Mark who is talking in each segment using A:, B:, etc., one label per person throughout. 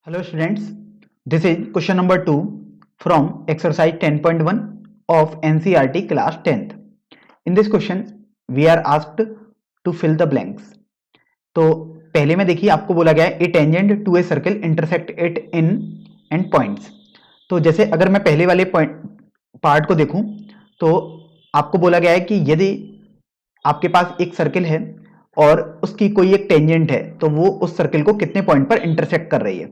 A: Hello students, this is question number 2 from exercise 10.1 of NCERT class 10th. In this question, we are asked to fill the blanks. तो पहले में देखिए आपको बोला गया है a tangent to a circle intersect it in end points. तो जैसे अगर मैं पहले वाले पार्ट को देखूं तो आपको बोला गया है कि यदि आपके पास एक सर्कल है और उसकी कोई एक टेंजेंट है तो वो उस सर्कल को कितने पॉइंट पर इंटरसेक्ट कर रही है।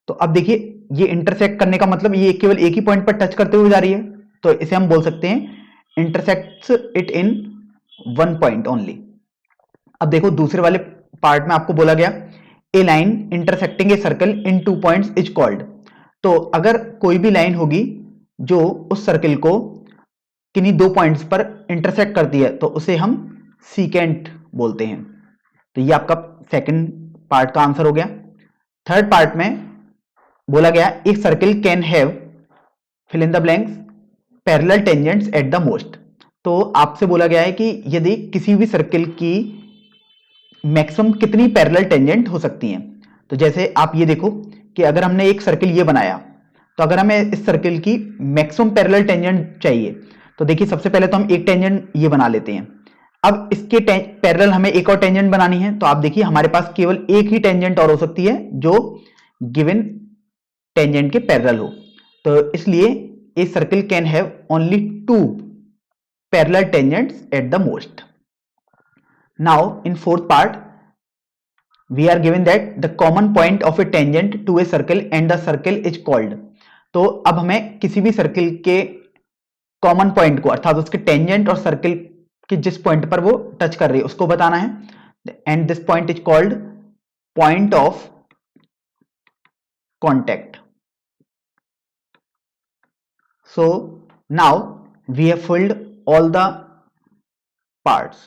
A: तो अब देखिए ये इंटरसेक्ट करने का मतलब ये केवल एक ही पॉइंट पर टच करते हुए जा रही है, तो इसे हम बोल सकते हैं intersects it in one point only. अब देखो दूसरे वाले पार्ट में आपको बोला गया a line intersecting a circle in 2 points is called. तो अगर कोई भी लाइन होगी जो उस सर्कल को किन्हीं 2 पॉइंट्स पर इंटरसेक्ट करती है तो उसे हम सीकेंट बोलते हैं। तो ये आपका सेकंड पार्ट का आंसर हो गया। थर्ड पार्ट में बोला गया एक circle can have fill in the blanks parallel tangents at the most. तो आपसे बोला गया है कि यदि किसी भी सर्कल की मैक्सिमम कितनी पैरेलल टेंजेंट हो सकती हैं। तो जैसे आप ये देखो कि अगर हमने एक सर्कल ये बनाया तो अगर हमें इस सर्कल की मैक्सिमम पैरेलल टेंजेंट चाहिए तो देखिए सबसे पहले तो हम एक टेंजेंट ये बना लेते हैं। अब इसके पैरेलल हमें एक और टेंजेंट बनानी है तो आप देखिए हमारे पास केवल एक ही टेंजेंट और हो सकती है जो गिवन टेंजेंट के पैरेलल हो। तो इसलिए a circle can have only 2 parallel tangents at the most. Now in fourth part we are given that the common point of a tangent to a circle and the circle is called। तो अब हमें किसी भी circle के common point को अर्थात उसके tangent और सर्कल के जिस पॉइंट पर वो टच कर रही है उसको बताना है and this point is called point of contact. So now we have filled all the parts.